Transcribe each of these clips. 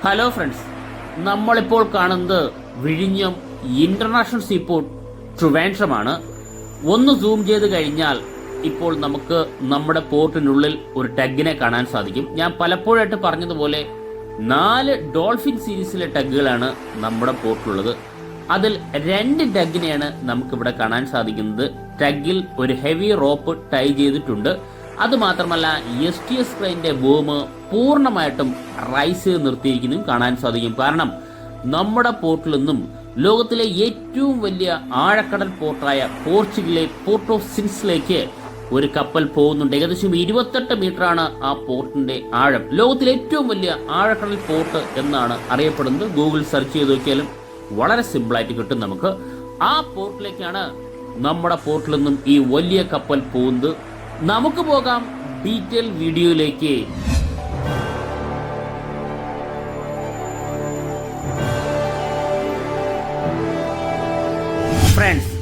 Hello friends, നമ്മളിപ്പോൾ കാണുന്നത് വിഴിഞ്ഞം ഇന്റർനാഷണൽ സീപോർട്ട് ട്രിവാൻഡ്രമാണ്. ഒന്ന് സൂം ചെയ്ത് കഴിഞ്ഞാൽ ഇപ്പോൾ നമുക്ക് നമ്മുടെ പോർട്ടിനുള്ളിൽ ഒരു ടഗിനെ കാണാൻ സാധിക്കും. ഞാൻ പലപ്പോഴായിട്ട് പറഞ്ഞതുപോലെ 4 ഡോൾഫിൻ സീരീസിലെ ടഗുകളാണ് നമ്മുടെ പോർട്ടിലുള്ളത്. അതിൽ 2 ടഗിനെയാണ് നമുക്കിവിടെ കാണാൻ സാധിക്കുന്നത്. ടഗിൽ ഒരു ഹെവി റോപ്പ് ടൈ ചെയ്തിട്ടുണ്ട്. അതുമാത്രമല്ല STS ക്രെയിനിന്റെ ബൂം പൂർണ്ണമായിട്ടും റൈസ് ചെയ്ത് നിർത്തിയിരിക്കുന്നതും കാണാൻ സാധിക്കും. കാരണം നമ്മുടെ പോർട്ടിൽ നിന്നും ലോകത്തിലെ ഏറ്റവും വലിയ ആഴക്കടൽ പോർട്ടായ പോർച്ചുഗലിലെ പോർട്ട് ഓഫ് സിൻസിലേക്ക് ഒരു കപ്പൽ പോകുന്നുണ്ട്. ഏകദേശം 28 മീറ്ററാണ് ആ പോർട്ടിന്റെ ആഴം. ലോകത്തിലെ ഏറ്റവും വലിയ ആഴക്കടൽ പോർട്ട് എന്നാണ് അറിയപ്പെടുന്നത്. ഗൂഗിൾ സെർച്ച് ചെയ്ത് നോക്കിയാലും വളരെ സിമ്പിളായിട്ട് കിട്ടും നമുക്ക്. ആ പോർട്ടിലേക്കാണ് നമ്മുടെ പോർട്ടിൽ നിന്നും ഈ വലിയ കപ്പൽ പോകുന്നത്. നമുക്ക് പോകാം ഡീറ്റെയിൽ വീഡിയോയിലേക്ക്. ഫ്രണ്ട്സ്,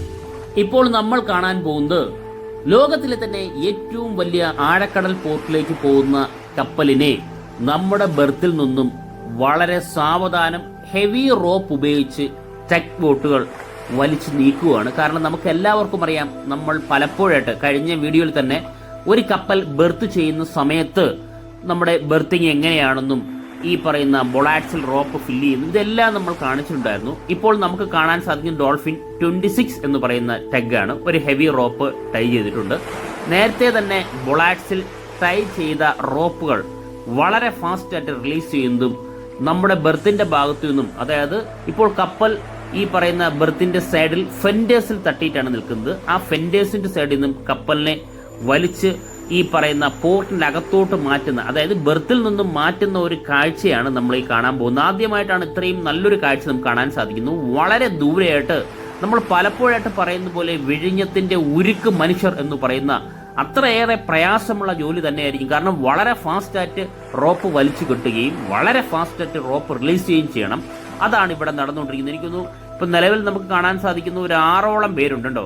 ഇപ്പോൾ നമ്മൾ കാണാൻ പോകുന്നത് ലോകത്തിലെ തന്നെ ഏറ്റവും വലിയ ആഴക്കടൽ പോർട്ടിലേക്ക് പോകുന്ന കപ്പലിനെ നമ്മുടെ ബെർത്തിൽ നിന്നും വളരെ സാവധാനം ഹെവി റോപ്പ് ഉപയോഗിച്ച് ടഗ് ബോട്ടുകൾ വലിച്ചു നീക്കുകയാണ്. കാരണം നമുക്ക് എല്ലാവർക്കും അറിയാം, നമ്മൾ പലപ്പോഴായിട്ട് കഴിഞ്ഞ വീഡിയോയിൽ തന്നെ ഒരു കപ്പൽ ബെർത്ത് ചെയ്യുന്ന സമയത്ത് നമ്മുടെ ബെർത്തിങ് എങ്ങനെയാണെന്നും ഈ പറയുന്ന ബൊളാക്സിൽ റോപ്പ് ഫില്ല് ചെയ്യുന്നു, ഇതെല്ലാം നമ്മൾ കാണിച്ചിട്ടുണ്ടായിരുന്നു. ഇപ്പോൾ നമുക്ക് കാണാൻ സാധിക്കുന്ന ഡോൾഫിൻ 26 എന്ന് പറയുന്ന ടഗാണ്. ഒരു ഹെവി റോപ്പ് ടൈ ചെയ്തിട്ടുണ്ട്. നേരത്തെ തന്നെ ബൊളാക്സിൽ ടൈ ചെയ്ത റോപ്പുകൾ വളരെ ഫാസ്റ്റ് ആയിട്ട് റിലീസ് ചെയ്യുന്നതും നമ്മുടെ ബെർത്തിന്റെ ഭാഗത്തു നിന്നും, അതായത് ഇപ്പോൾ കപ്പൽ ഈ പറയുന്ന ബെർത്തിന്റെ സൈഡിൽ ഫെൻഡേഴ്സിൽ തട്ടിയിട്ടാണ് നിൽക്കുന്നത്. ആ ഫെൻഡേഴ്സിന്റെ സൈഡിൽ നിന്നും കപ്പലിനെ വലിച്ച് ഈ പറയുന്ന പോർട്ടിന്റെ അകത്തോട്ട് മാറ്റുന്ന, അതായത് ബെർത്തിൽ നിന്നും മാറ്റുന്ന ഒരു കാഴ്ചയാണ് നമ്മൾ ഈ കാണാൻ പോകുന്നത്. ആദ്യമായിട്ടാണ് ഇത്രയും നല്ലൊരു കാഴ്ച നമുക്ക് കാണാൻ സാധിക്കുന്നു. വളരെ ദൂരെയായിട്ട് നമ്മൾ പലപ്പോഴായിട്ട് പറയുന്ന പോലെ വിഴിഞ്ഞത്തിന്റെ ഉരുക്ക് മനുഷ്യർ എന്ന് പറയുന്ന അത്രയേറെ പ്രയാസമുള്ള ജോലി തന്നെയായിരിക്കും. കാരണം വളരെ ഫാസ്റ്റായിട്ട് റോപ്പ് വലിച്ചു കെട്ടുകയും വളരെ ഫാസ്റ്റായിട്ട് റോപ്പ് റിലീസ് ചെയ്യുകയും ചെയ്യണം. അതാണ് ഇവിടെ നടന്നുകൊണ്ടിരിക്കുന്നത്. എനിക്കൊന്നു ഇപ്പൊ നിലവിൽ നമുക്ക് കാണാൻ സാധിക്കുന്ന ഒരു 6ഓളം പേരുണ്ടോ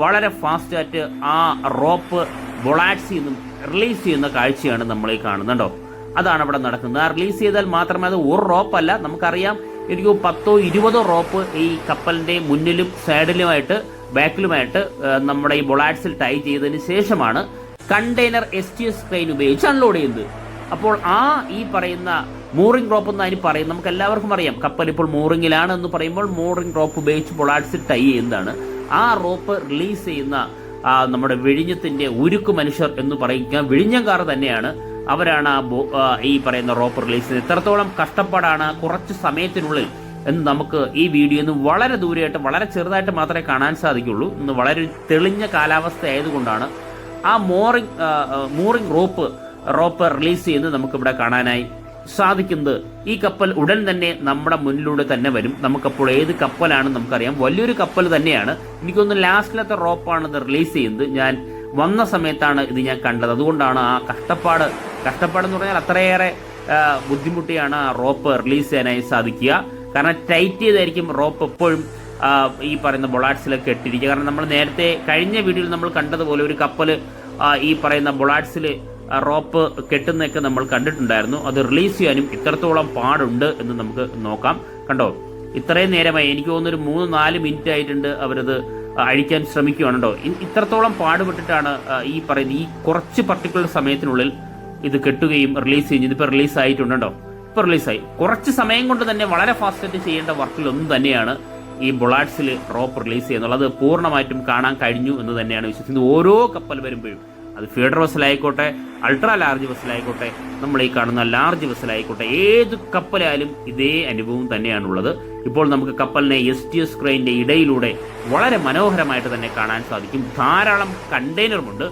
വളരെ ഫാസ്റ്റായിട്ട് ആ റോപ്പ് ബൊളാക്സിൽ നിന്നും റിലീസ് ചെയ്യുന്ന കാഴ്ചയാണ് നമ്മൾ ഈ കാണുന്നുണ്ടോ. അതാണ് ഇവിടെ നടക്കുന്നത്. ആ റിലീസ് ചെയ്താൽ മാത്രമേ, അത് ഒരു റോപ്പല്ല, നമുക്കറിയാം എനിക്ക് 10-20 റോപ്പ് ഈ കപ്പലിന്റെ മുന്നിലും സൈഡിലുമായിട്ട് ബാക്കിലുമായിട്ട് നമ്മുടെ ഈ ബൊളാക്സിൽ ടൈ ചെയ്തതിന് ശേഷമാണ് കണ്ടെയ്നർ STS ക്രെയിൻ ഉപയോഗിച്ച് അൺലോഡ് ചെയ്യുന്നത്. അപ്പോൾ ഈ പറയുന്ന മൂറിംഗ് റോപ്പ് എന്ന് അതിന് പറയും. നമുക്ക് എല്ലാവർക്കും അറിയാം, കപ്പൽ ഇപ്പോൾ മൂറിംഗിലാണ് എന്ന് പറയുമ്പോൾ മൂറിംഗ് റോപ്പ് ഉപയോഗിച്ച് ബൊളാക്സിൽ ടൈ ചെയ്യുന്നതാണ്. ആ റോപ്പ് റിലീസ് ചെയ്യുന്ന നമ്മുടെ വിഴിഞ്ഞത്തിന്റെ ഉരുക്ക് മനുഷ്യർ എന്ന് പറയുക വിഴിഞ്ഞംകാർ തന്നെയാണ്. അവരാണ് ഈ പറയുന്ന റോപ്പ് റിലീസ് ചെയ്യുന്നത്. ഇത്രത്തോളം കഷ്ടപ്പാടാണ് കുറച്ച് സമയത്തിനുള്ളിൽ എന്ന് നമുക്ക് ഈ വീഡിയോ നിന്ന് വളരെ ദൂരെയായിട്ട് വളരെ ചെറുതായിട്ട് മാത്രമേ കാണാൻ സാധിക്കുള്ളൂ. ഇന്ന് വളരെ തെളിഞ്ഞ കാലാവസ്ഥ ആയതുകൊണ്ടാണ് ആ മൂറിംഗ് റോപ്പ് റിലീസ് ചെയ്യുന്നത് നമുക്കിവിടെ കാണാനായി സാധിക്കുന്നത്. ഈ കപ്പൽ ഉടൻ തന്നെ നമ്മുടെ മുന്നിലൂടെ തന്നെ വരും. നമുക്കപ്പോൾ ഏത് കപ്പലാണെന്ന് നമുക്കറിയാം. വലിയൊരു കപ്പൽ തന്നെയാണ്. എനിക്കൊന്ന് ലാസ്റ്റിലത്തെ റോപ്പാണ് ഇത് റിലീസ് ചെയ്യുന്നത്. ഞാൻ വന്ന സമയത്താണ് ഇത് ഞാൻ കണ്ടത്. അതുകൊണ്ടാണ് ആ കഷ്ടപ്പാടെന്ന് പറഞ്ഞാൽ അത്രയേറെ ബുദ്ധിമുട്ടിയാണ് ആ റോപ്പ് റിലീസ് ചെയ്യാനായി സാധിക്കുക. കാരണം ടൈറ്റ് ചെയ്തായിരിക്കും റോപ്പ് എപ്പോഴും ഈ പറയുന്ന ബൊളാക്സിലൊക്കെ ഇട്ടിരിക്കുക. കാരണം നമ്മൾ നേരത്തെ കഴിഞ്ഞ വീഡിയോയിൽ നമ്മൾ കണ്ടതുപോലെ ഒരു കപ്പൽ ഈ പറയുന്ന ബൊളാക്സിൽ റോപ്പ് കെട്ടുന്നതൊക്കെ നമ്മൾ കണ്ടിട്ടുണ്ടായിരുന്നു. അത് റിലീസ് ചെയ്യാനും ഇത്രത്തോളം പാടുണ്ട് എന്ന് നമുക്ക് നോക്കാം. കണ്ടോ, ഇത്രയും നേരമായി, എനിക്ക് തോന്നുന്നൊരു 3-4 മിനിറ്റ് ആയിട്ടുണ്ട് അവരത് അഴിക്കാൻ ശ്രമിക്കുകയാണോ. ഇത്രത്തോളം പാടുപെട്ടിട്ടാണ് ഈ പറയുന്ന ഈ കുറച്ച് പർട്ടിക്കുലർ സമയത്തിനുള്ളിൽ ഇത് കെട്ടുകയും റിലീസ് ചെയ്യും. ഇതിപ്പോൾ റിലീസ് ആയിട്ടുണ്ടോ, ഇപ്പോൾ റിലീസായി. കുറച്ച് സമയം കൊണ്ട് തന്നെ വളരെ ഫാസ്റ്റായിട്ട് ചെയ്യേണ്ട വർക്കിലൊന്നും തന്നെയാണ് ഈ ബൊളാക്സിൽ റോപ്പ് റിലീസ് ചെയ്യുന്നത്. അത് പൂർണ്ണമായിട്ടും കാണാൻ കഴിഞ്ഞു എന്ന് തന്നെയാണ് വിശ്വസിക്കുന്നത്. ഓരോ കപ്പൽ വരുമ്പോഴും അത് ഫീഡർ വെസലായിക്കോട്ടെ, അൾട്രാ ലാർജ് വെസലായിക്കോട്ടെ, നമ്മൾ ഈ കാണുന്ന ലാർജ് വെസലായിക്കോട്ടെ, ഏത് കപ്പലായാലും ഇതേ അനുഭവം തന്നെയാണുള്ളത്. ഇപ്പോൾ നമുക്ക് കപ്പലിനെ STS ക്രെയിൻ്റെ ഇടയിലൂടെ വളരെ മനോഹരമായിട്ട് തന്നെ കാണാൻ സാധിക്കും. ധാരാളം കണ്ടെയ്നറുമുണ്ട്.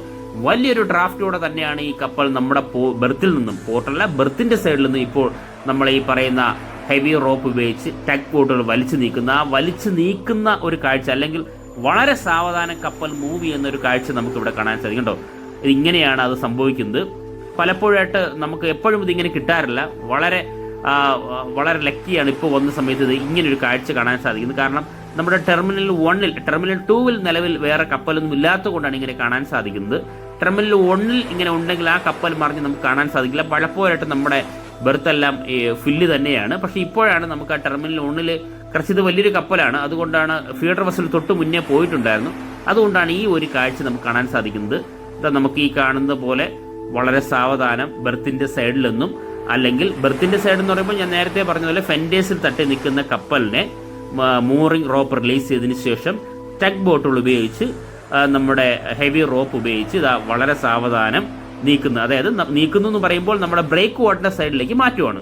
വലിയൊരു ഡ്രാഫ്റ്റോടെ തന്നെയാണ് ഈ കപ്പൽ നമ്മുടെ ബെർത്തിൽ നിന്നും, പോർട്ടല്ല ബെർത്തിൻ്റെ സൈഡിൽ നിന്ന് ഇപ്പോൾ നമ്മൾ ഈ പറയുന്ന ഹെവി റോപ്പ് ഉപയോഗിച്ച് ടഗ് ബോട്ടുകൾ വലിച്ചു നീക്കുന്ന ഒരു കാഴ്ച, അല്ലെങ്കിൽ വളരെ സാവധാനം കപ്പൽ മൂവ് ചെയ്യുന്ന ഒരു കാഴ്ച നമുക്ക് ഇവിടെ കാണാൻ സാധിക്കും കേട്ടോ. ഇങ്ങനെയാണ് അത് സംഭവിക്കുന്നത്. പലപ്പോഴായിട്ട് നമുക്ക് എപ്പോഴും ഇതിങ്ങനെ കിട്ടാറില്ല. വളരെ ലക്കിയാണ് ഇപ്പോൾ വന്ന സമയത്ത് ഇത് ഇങ്ങനൊരു കാഴ്ച കാണാൻ സാധിക്കുന്നത്. കാരണം നമ്മുടെ ടെർമിനൽ 1-ൽ, ടെർമിനൽ 2-ൽ നിലവിൽ വേറെ കപ്പലൊന്നും ഇല്ലാത്തത് കൊണ്ടാണ് ഇങ്ങനെ കാണാൻ സാധിക്കുന്നത്. ടെർമിനൽ 1-ൽ ഇങ്ങനെ ഉണ്ടെങ്കിൽ ആ കപ്പൽ മറിഞ്ഞ് നമുക്ക് കാണാൻ സാധിക്കില്ല. പലപ്പോഴായിട്ട് നമ്മുടെ ബെർത്തെല്ലാം ഫില്ല് തന്നെയാണ്. പക്ഷേ ഇപ്പോഴാണ് നമുക്ക് ആ ടെർമിനൽ 1-ൽ കുറച്ചിത് വലിയൊരു കപ്പലാണ്, അതുകൊണ്ടാണ് ഫീഡർ വെസൽ തൊട്ട് മുന്നേ പോയിട്ടുണ്ടായിരുന്നു. അതുകൊണ്ടാണ് ഈ ഒരു കാഴ്ച നമുക്ക് കാണാൻ സാധിക്കുന്നത്. നമുക്ക് ഈ കാണുന്ന പോലെ വളരെ സാവധാനം ബെർത്തിൻ്റെ സൈഡിൽ നിന്നും, അല്ലെങ്കിൽ ബെർത്തിൻ്റെ സൈഡ് എന്ന് പറയുമ്പോൾ ഞാൻ നേരത്തെ പറഞ്ഞ പോലെ ഫെൻഡേഴ്സിൽ തട്ടി നിൽക്കുന്ന കപ്പലിനെ മൂറിംഗ് റോപ്പ് റിലീസ് ചെയ്തതിന് ശേഷം ടഗ് ബോട്ടുകൾ ഉപയോഗിച്ച്, നമ്മുടെ ഹെവി റോപ്പ് ഉപയോഗിച്ച് വളരെ സാവധാനം നീക്കുന്നു. അതായത് നീക്കുന്നു എന്ന് പറയുമ്പോൾ നമ്മുടെ ബ്രേക്ക് വാട്ടറിന്റെ സൈഡിലേക്ക് മാറ്റുവാണ്.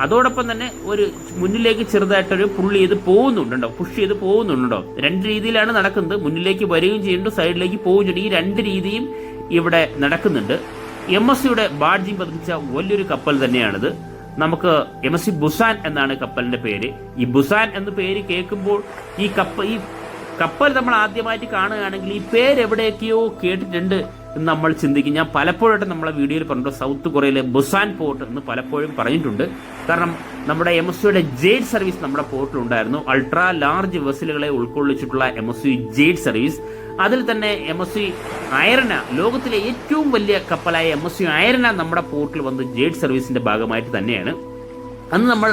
അതോടൊപ്പം തന്നെ ഒരു മുന്നിലേക്ക് ചെറുതായിട്ടൊരു പുള്ളി ചെയ്ത് പോകുന്നുണ്ടോ, പുഷ് ചെയ്ത് പോകുന്നുണ്ടോ. രണ്ട് രീതിയിലാണ് നടക്കുന്നത്. മുന്നിലേക്ക് വരികയും ചെയ്യുന്നുണ്ട്, സൈഡിലേക്ക് പോവുകയും ചെയ്യുന്നുണ്ട്. ഈ രണ്ട് രീതിയും ഇവിടെ നടക്കുന്നുണ്ട്. MSCയുടെ ബാഡ്ജിങ് പതിപ്പിച്ച വലിയൊരു കപ്പൽ തന്നെയാണിത്. നമുക്ക് MSC ബുസാൻ എന്നാണ് കപ്പലിന്റെ പേര്. ഈ ബുസാൻ എന്ന പേര് കേൾക്കുമ്പോൾ ഈ കപ്പൽ നമ്മൾ ആദ്യമായിട്ട് കാണുകയാണെങ്കിൽ ഈ പേര് എവിടെയൊക്കെയോ കേട്ടിട്ടുണ്ട് എന്ന് നമ്മൾ ചിന്തിക്കും. ഞാൻ പലപ്പോഴായിട്ട് നമ്മളെ വീഡിയോയിൽ പറഞ്ഞിട്ടുണ്ട്, സൗത്ത് കൊറിയയിലെ ബുസാൻ പോർട്ട് എന്ന് പലപ്പോഴും പറഞ്ഞിട്ടുണ്ട്. കാരണം നമ്മുടെ MSCയുടെ ജെയ്ഡ് സർവീസ് നമ്മുടെ പോർട്ടിലുണ്ടായിരുന്നു. അൾട്രാ ലാർജ് വെസലുകളെ ഉൾക്കൊള്ളിച്ചിട്ടുള്ള MSC ജെയ്ഡ് സർവീസ്. അതിൽ തന്നെ MSC അയർന, ലോകത്തിലെ ഏറ്റവും വലിയ കപ്പലായ MSC അയർന നമ്മുടെ പോർട്ടിൽ വന്ന് ജെയ്ഡ് സർവീസിന്റെ ഭാഗമായിട്ട് തന്നെയാണ്. അന്ന് നമ്മൾ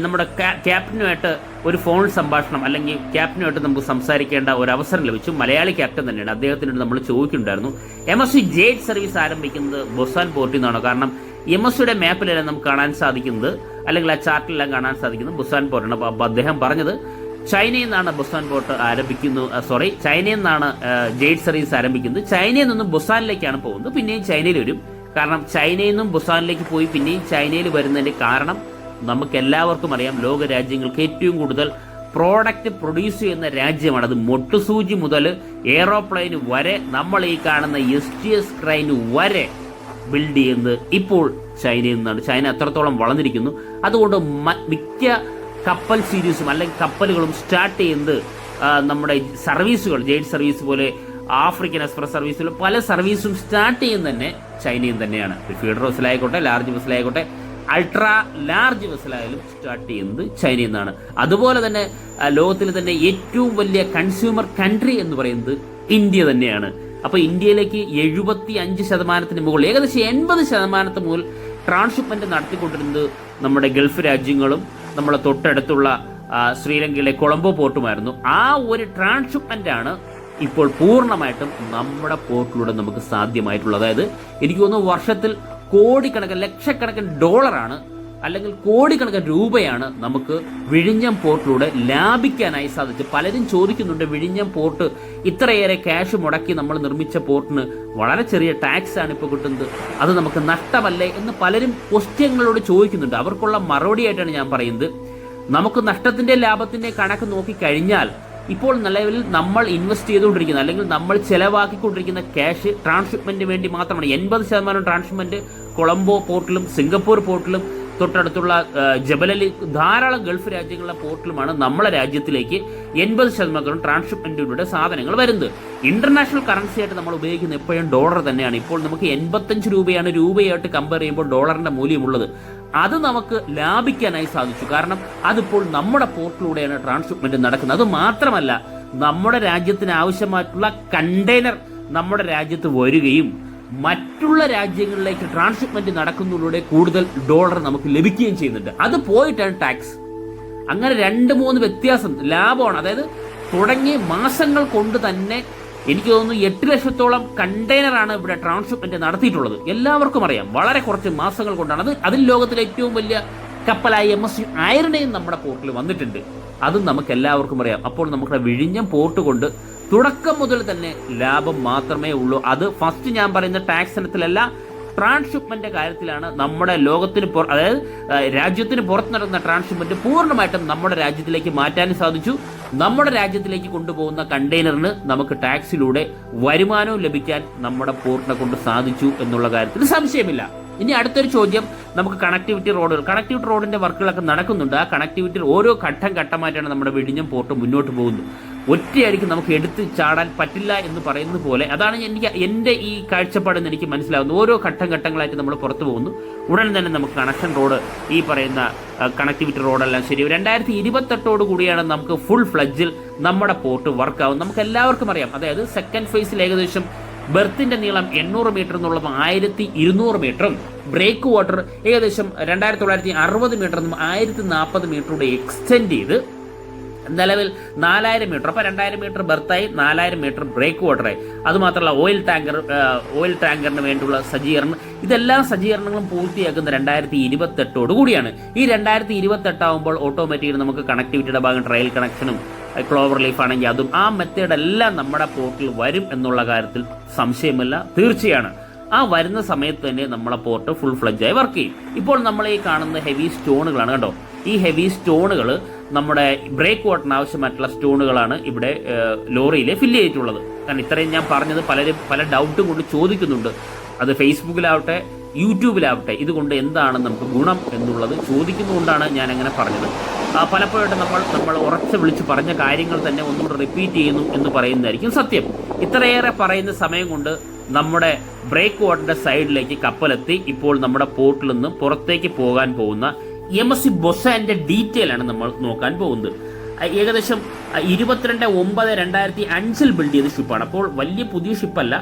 നമ്മുടെ ക്യാപ്റ്റനുമായിട്ട് ഒരു ഫോൺ സംഭാഷണം, അല്ലെങ്കിൽ ക്യാപ്റ്റനുമായിട്ട് നമുക്ക് സംസാരിക്കേണ്ട ഒരു അവസരം ലഭിച്ചു. മലയാളി ക്യാപ്റ്റൻ തന്നെയാണ്. അദ്ദേഹത്തിനോട് നമ്മൾ ചോദിക്കുന്നുണ്ടായിരുന്നു, MSC ജെയ്ഡ് സർവീസ് ആരംഭിക്കുന്നത് ബുസാൻ പോർട്ടിൽ നിന്നാണോ? കാരണം MSCയുടെ മാപ്പിലെല്ലാം നമുക്ക് കാണാൻ സാധിക്കുന്നത്, അല്ലെങ്കിൽ ആ ചാർട്ടിലെല്ലാം കാണാൻ സാധിക്കുന്നത് ബുസാൻ പോർട്ടാണ്. അപ്പോൾ അദ്ദേഹം പറഞ്ഞത് ചൈനയിൽ നിന്നാണ് ബുസാൻ പോർട്ട് ചൈനയിൽ നിന്നാണ് ജെയ്ഡ് സർവീസ് ആരംഭിക്കുന്നത്. ചൈനയിൽ നിന്നും ബുസാനിലേക്കാണ് പോകുന്നത്. പിന്നെയും ചൈനയിൽ വരും. കാരണം ചൈനയിൽ നിന്നും ബുസാനിലേക്ക് പോയി പിന്നെയും ചൈനയിൽ വരുന്നതിന്റെ കാരണം നമുക്ക് എല്ലാവർക്കും അറിയാം. ലോക രാജ്യങ്ങൾക്ക് ഏറ്റവും കൂടുതൽ പ്രോഡക്റ്റ് പ്രൊഡ്യൂസ് ചെയ്യുന്ന രാജ്യമാണ്. അത് മൊട്ടുസൂചി മുതൽ എയ്റോപ്ലെയിൻ വരെ, നമ്മൾ ഈ കാണുന്ന STS ക്രെയിൻ വരെ ബിൽഡ് ചെയ്യുന്നത് ഇപ്പോൾ ചൈനയിൽ നിന്നാണ്. ചൈന അത്രത്തോളം വളർന്നിരിക്കുന്നു. അതുകൊണ്ട് മിക്ക കപ്പൽ സീരീസും അല്ലെങ്കിൽ കപ്പലുകളും സ്റ്റാർട്ട് ചെയ്യുന്നത്, നമ്മുടെ സർവീസുകൾ, ജെയ്ഡ് സർവീസ് പോലെ ആഫ്രിക്കൻ എക്സ്പ്രസ് സർവീസുകൾ പല സർവീസും സ്റ്റാർട്ട് ചെയ്യുന്നത് തന്നെ ചൈനയിൽ തന്നെയാണ്. ഫീഡർ വെസലായിക്കോട്ടെ, ലാർജ് വെസലായിക്കോട്ടെ, അൾട്രാ ലാർജ് വെസലായാലും സ്റ്റാർട്ട് ചെയ്യുന്നത് ചൈനയിൽ നിന്നാണ്. അതുപോലെ തന്നെ ലോകത്തിൽ തന്നെ ഏറ്റവും വലിയ കൺസ്യൂമർ കൺട്രി എന്ന് പറയുന്നത് ഇന്ത്യ തന്നെയാണ്. അപ്പൊ ഇന്ത്യയിലേക്ക് 75% മുകളിൽ, ഏകദേശം 80% മുതൽ ട്രാൻസ്ഷിപ്മെന്റ് നടത്തിക്കൊണ്ടിരുന്നത് നമ്മുടെ ഗൾഫ് രാജ്യങ്ങളും നമ്മളെ തൊട്ടടുത്തുള്ള ശ്രീലങ്കയിലെ കൊളംബോ പോർട്ടുമായിരുന്നു. ആ ഒരു ട്രാൻസ്ഷിപ്മെന്റ് ആണ് ഇപ്പോൾ പൂർണ്ണമായിട്ടും നമ്മുടെ പോർട്ടിലൂടെ നമുക്ക് സാധ്യമായിട്ടുള്ളത്. അതായത് എനിക്ക് തോന്നുന്നു വർഷത്തിൽ കോടിക്കണക്കിന്, ലക്ഷക്കണക്കിന് ഡോളറാണ് അല്ലെങ്കിൽ കോടിക്കണക്കിന് രൂപയാണ് നമുക്ക് വിഴിഞ്ഞം പോർട്ടിലൂടെ ലാഭിക്കാനായി സാധിച്ചു. പലരും ചോദിക്കുന്നുണ്ട്, വിഴിഞ്ഞം പോർട്ട് ഇത്രയേറെ ക്യാഷ് മുടക്കി നമ്മൾ നിർമ്മിച്ച പോർട്ടിന് വളരെ ചെറിയ ടാക്സ് ആണ് ഇപ്പോൾ കിട്ടുന്നത്, അത് നമുക്ക് നഷ്ടമല്ലേ എന്ന് പലരും ക്വസ്റ്റ്യങ്ങളോട് ചോദിക്കുന്നുണ്ട്. അവർക്കുള്ള മറുപടിയായിട്ടാണ് ഞാൻ പറയുന്നത്, നമുക്ക് നഷ്ടത്തിന്റെ ലാഭത്തിന്റെ കണക്ക് നോക്കിക്കഴിഞ്ഞാൽ ഇപ്പോൾ നിലവിൽ നമ്മൾ ഇൻവെസ്റ്റ് ചെയ്തുകൊണ്ടിരിക്കുന്ന, അല്ലെങ്കിൽ നമ്മൾ ചെലവാക്കിക്കൊണ്ടിരിക്കുന്ന ക്യാഷ് ട്രാൻസ്ഷിപ്മെന്റിന് വേണ്ടി മാത്രമാണ്. 80% ട്രാൻസ്ഷിപ്മെന്റ് കൊളംബോ പോർട്ടിലും സിംഗപ്പൂർ പോർട്ടിലും തൊട്ടടുത്തുള്ള ജബലലി ധാരാളം ഗൾഫ് രാജ്യങ്ങളിലെ പോർട്ടിലുമാണ് നമ്മളെ രാജ്യത്തിലേക്ക് 80% ട്രാൻസ്ഷിപ്മെന്റിലൂടെ സാധനങ്ങൾ വരുന്നത്. ഇന്റർനാഷണൽ കറൻസി ആയിട്ട് നമ്മൾ ഉപയോഗിക്കുന്ന എപ്പോഴും ഡോളർ തന്നെയാണ്. ഇപ്പോൾ നമുക്ക് 85 രൂപയാണ് രൂപയായിട്ട് കമ്പയർ ചെയ്യുമ്പോൾ ഡോളറിന്റെ മൂല്യമുള്ളത്. അത് നമുക്ക് ലാഭിക്കാനായി സാധിച്ചു. കാരണം അതിപ്പോൾ നമ്മുടെ പോർട്ടിലൂടെയാണ് ട്രാൻസ്ഷിപ്മെന്റ് നടക്കുന്നത്. അത് മാത്രമല്ല, നമ്മുടെ രാജ്യത്തിന് ആവശ്യമായിട്ടുള്ള കണ്ടെയ്നർ നമ്മുടെ രാജ്യത്ത് വരികയും മറ്റുള്ള രാജ്യങ്ങളിലേക്ക് ട്രാൻസ്ഷിപ്മെന്റ് നടക്കുന്നതിലൂടെ കൂടുതൽ ഡോളർ നമുക്ക് ലഭിക്കുകയും ചെയ്യുന്നുണ്ട്. അത് പോയിട്ടാണ് ടാക്സ്. അങ്ങനെ 2-3 വ്യത്യാസം ലാഭമാണ്. അതായത് തുടങ്ങിയ മാസങ്ങൾ കൊണ്ട് തന്നെ എനിക്ക് തോന്നുന്നു 8 ലക്ഷത്തോളം കണ്ടെയ്നറാണ് ഇവിടെ ട്രാൻസ്ഷിപ്മെന്റ് നടത്തിയിട്ടുള്ളത്. എല്ലാവർക്കും അറിയാം, വളരെ കുറച്ച് മാസങ്ങൾ കൊണ്ടാണ്. അതിൽ ലോകത്തിലെ ഏറ്റവും വലിയ കപ്പലായ MSC അയർനയും നമ്മുടെ പോർട്ടിൽ വന്നിട്ടുണ്ട്. അതും നമുക്ക് എല്ലാവർക്കും അറിയാം. അപ്പോൾ നമ്മുടെ വിഴിഞ്ഞം പോർട്ട് കൊണ്ട് തുടക്കം മുതൽ തന്നെ ലാഭം മാത്രമേ ഉള്ളൂ. അത് ഫസ്റ്റ് ഞാൻ പറയുന്ന ടാക്സ് ഇനത്തിലല്ല, ട്രാൻസ്ഷിപ്മെന്റ് കാര്യത്തിലാണ്. നമ്മുടെ ലോകത്തിന് അതായത് രാജ്യത്തിന് പുറത്ത് നടക്കുന്ന ട്രാൻസ്ഷിപ്മെന്റ് പൂർണ്ണമായിട്ടും നമ്മുടെ രാജ്യത്തിലേക്ക് മാറ്റാനും സാധിച്ചു. നമ്മുടെ രാജ്യത്തിലേക്ക് കൊണ്ടുപോകുന്ന കണ്ടെയ്നറിന് നമുക്ക് ടാക്സിലൂടെ വരുമാനവും ലഭിക്കാൻ നമ്മുടെ പോർട്ടിനെ കൊണ്ട് സാധിച്ചു എന്നുള്ള കാര്യത്തിൽ സംശയമില്ല. ഇനി അടുത്തൊരു ചോദ്യം, നമുക്ക് കണക്ടിവിറ്റി റോഡിന്റെ വർക്കുകളൊക്കെ നടക്കുന്നുണ്ട്. ആ കണക്ടിവിറ്റി ഓരോ ഘട്ടമായിട്ടാണ് നമ്മുടെ വിഴിഞ്ഞം പോർട്ട് മുന്നോട്ട് പോകുന്നത്. ഒറ്റയടിക്ക് നമുക്ക് എടുത്ത് ചാടാൻ പറ്റില്ല എന്ന് പറയുന്നത് പോലെ, അതാണ് എൻ്റെ ഈ കാഴ്ചപ്പാടെന്ന് എനിക്ക് മനസ്സിലാവുന്നത്. ഓരോ ഘട്ടങ്ങളായിട്ട് നമ്മൾ പുറത്തു പോകുന്നു. ഉടൻ തന്നെ നമുക്ക് കണക്ഷൻ റോഡ്, ഈ പറയുന്ന കണക്ടിവിറ്റി റോഡെല്ലാം ശരി 2028 കൂടിയാണ് നമുക്ക് ഫുൾ ഫ്ലഡ്ജിൽ നമ്മുടെ പോർട്ട് വർക്കാവും. നമുക്ക് എല്ലാവർക്കും അറിയാം. അതായത് സെക്കൻഡ് ഫേസിൽ ഏകദേശം ബെർത്തിന്റെ നീളം 800 മീറ്റർ എന്നുള്ളത് 1200 മീറ്ററും ബ്രേക്ക് വാട്ടർ ഏകദേശം 2960 മീറ്ററിനും 1040 മീറ്ററൂടെ എക്സ്റ്റെൻഡ് ചെയ്ത് നിലവിൽ 4000 മീറ്റർ, അപ്പോൾ 2000 മീറ്റർ ബെർത്തായി, 4000 മീറ്റർ ബ്രേക്ക് വാട്ടറായി. അതുമാത്രമല്ല ഓയിൽ ടാങ്കറിന് വേണ്ടിയുള്ള സജ്ജീകരണം, ഇതെല്ലാ സജ്ജീകരണങ്ങളും പൂർത്തിയാക്കുന്ന 2028 കൂടിയാണ്. ഈ 2028 ആകുമ്പോൾ ഓട്ടോമാറ്റിക്കലി നമുക്ക് കണക്ടിവിറ്റിയുടെ ഭാഗം ട്രയൽ കണക്ഷനും ക്ലോവർ ലീഫ് ആണെങ്കിൽ അതും ആ മെത്തേഡ് എല്ലാം നമ്മുടെ പോർട്ടിൽ വരും എന്നുള്ള കാര്യത്തിൽ സംശയമില്ല, തീർച്ചയാണ്. ആ വരുന്ന സമയത്ത് തന്നെ നമ്മളെ പോർട്ട് ഫുൾ ഫ്ലഡ്ജായി വർക്ക് ചെയ്യും. ഇപ്പോൾ നമ്മൾ ഈ കാണുന്ന ഹെവി സ്റ്റോണുകളാണ് കേട്ടോ. ഈ ഹെവി സ്റ്റോണുകൾ നമ്മുടെ ബ്രേക്ക് വാട്ടറിന് ആവശ്യമായിട്ടുള്ള സ്റ്റോണുകളാണ് ഇവിടെ ലോറിയിൽ ഫില്ല് ചെയ്തിട്ടുള്ളത്. കാരണം ഇത്രയും ഞാൻ പറഞ്ഞത് പലരും പല ഡൗട്ടും കൊണ്ട് ചോദിക്കുന്നുണ്ട്. അത് ഫേസ്ബുക്കിലാവട്ടെ യൂട്യൂബിലാവട്ടെ, ഇതുകൊണ്ട് എന്താണ് നമുക്ക് ഗുണം എന്നുള്ളത് ചോദിക്കുന്നതുകൊണ്ടാണ് ഞാൻ അങ്ങനെ പറഞ്ഞത്. പലപ്പോഴായിട്ട് നമ്മൾ ഉറച്ച് വിളിച്ച് പറഞ്ഞ കാര്യങ്ങൾ തന്നെ ഒന്നുകൂടെ റിപ്പീറ്റ് ചെയ്യുന്നു എന്ന് പറയുന്നതായിരിക്കും സത്യം. ഇത്രയേറെ പറയുന്ന സമയം കൊണ്ട് നമ്മുടെ ബ്രേക്ക് വാട്ടറിന്റെ സൈഡിലേക്ക് കപ്പലെത്തി. ഇപ്പോൾ നമ്മുടെ പോർട്ടിൽ നിന്ന് പുറത്തേക്ക് പോകാൻ പോകുന്ന MSC ബൊസാന്റെ ഡീറ്റെയിൽ ആണ് നമ്മൾ നോക്കാൻ പോകുന്നത്. ഏകദേശം 22/9/2005 ബിൽഡ് ചെയ്ത ഷിപ്പാണ്. അപ്പോൾ വലിയ പുതിയ ഷിപ്പല്ല,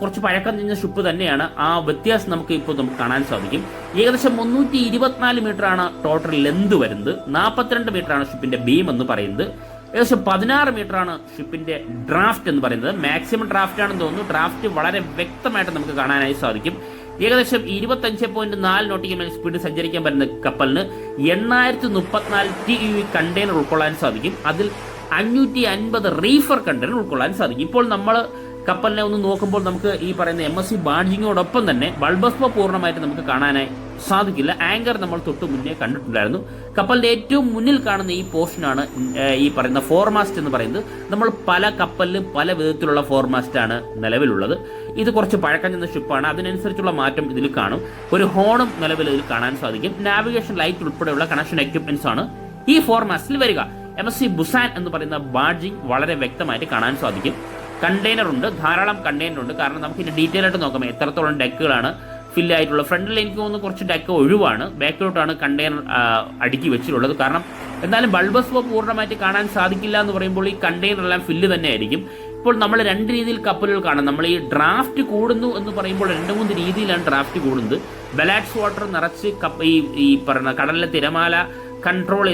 കുറച്ച് പഴക്കം ചെന്ന ഷിപ്പ് തന്നെയാണ്. ആ വ്യത്യാസം നമുക്ക് കാണാൻ സാധിക്കും. ഏകദേശം 324 മീറ്റർ ആണ് ടോട്ടൽ ലെന്ത് വരുന്നത്. 42 മീറ്റർ ആണ് ഷിപ്പിന്റെ ബീം എന്ന് പറയുന്നത്. ഏകദേശം 16 മീറ്റർ ആണ് ഷിപ്പിന്റെ ഡ്രാഫ്റ്റ് എന്ന് പറയുന്നത്. മാക്സിമം ഡ്രാഫ്റ്റ് ആണെന്ന് തോന്നുന്നു. ഡ്രാഫ്റ്റ് വളരെ വ്യക്തമായിട്ട് നമുക്ക് കാണാനായി സാധിക്കും. ഏകദേശം 25.4 നോട്ടിക്കൽ മൈൽ സ്പീഡ് സഞ്ചരിക്കാൻ പറ്റുന്ന കപ്പലിന് 8034 TEU കണ്ടെയ്നർ ഉൾക്കൊള്ളാൻ സാധിക്കും. അതിൽ 550 റീഫർ കണ്ടെയ്നർ ഉൾക്കൊള്ളാൻ സാധിക്കും. ഇപ്പോൾ നമ്മൾ കപ്പലിനെ ഒന്ന് നോക്കുമ്പോൾ നമുക്ക് ഈ പറയുന്ന MSC ബാഡ്ജിങ്ങോടൊപ്പം തന്നെ ബൾബസ്പോ പൂർണ്ണമായിട്ട് നമുക്ക് കാണാനായി സാധിക്കില്ല. ആങ്കർ നമ്മൾ തൊട്ട് മുന്നേ കണ്ടിട്ടുണ്ടായിരുന്നു. കപ്പലിന്റെ ഏറ്റവും മുന്നിൽ കാണുന്ന ഈ പോർഷനാണ് ഈ പറയുന്ന ഫോർമാസ്റ്റ് എന്ന് പറയുന്നത്. നമ്മൾ പല കപ്പലിലും പല വിധത്തിലുള്ള ഫോർമാസ്റ്റാണ് നിലവിലുള്ളത്. ഇത് കുറച്ച് പഴക്കം ചെന്ന ഷിപ്പാണ്, അതിനനുസരിച്ചുള്ള മാറ്റം ഇതിൽ കാണും. ഒരു ഹോണും നിലവിൽ ഇതിൽ കാണാൻ സാധിക്കും. നാവിഗേഷൻ ലൈറ്റ് ഉൾപ്പെടെയുള്ള കണക്ഷൻ എക്യുപ്മെന്റ്സ് ആണ് ഈ ഫോർമാസ്റ്റിൽ വരിക. MSC ബുസാൻ എന്ന് പറയുന്ന ബാഡ്ജിങ് വളരെ വ്യക്തമായിട്ട് കാണാൻ സാധിക്കും. കണ്ടെയ്നർ ഉണ്ട്, ധാരാളം കണ്ടെയ്നർ ഉണ്ട്. കാരണം നമുക്ക് ഇത് ഡീറ്റെയിൽ ആയിട്ട് നോക്കാം എത്രത്തോളം ഡെക്കുകളാണ് ഫില്ല് ആയിട്ടുള്ളത്. ഫ്രണ്ടിൽ എനിക്ക് തോന്നുന്നു കുറച്ച് ഡെക്ക് ഒഴിവാണ്, ബാക്കിലോട്ടാണ് കണ്ടെയ്നർ അടുക്കി വെച്ചിട്ടുള്ളത്. കാരണം എന്നാലും ബൾബസ്പോ പൂർണ്ണമായിട്ട് കാണാൻ സാധിക്കില്ല എന്ന് പറയുമ്പോൾ ഈ കണ്ടെയ്നർ എല്ലാം ഫില്ല് തന്നെ ആയിരിക്കും. ഇപ്പോൾ നമ്മൾ രണ്ട് രീതിയിൽ കപ്പലുകൾ കാണാം. നമ്മൾ ഈ ഡ്രാഫ്റ്റ് കൂടുന്നു എന്ന് പറയുമ്പോൾ 2-3 രീതിയിലാണ് ഡ്രാഫ്റ്റ് കൂടുന്നത്. ബലാറ്റ്സ് വാട്ടർ നിറച്ച് ഈ പറയുന്ന കടലിലെ തിരമാല കൺട്രോൾ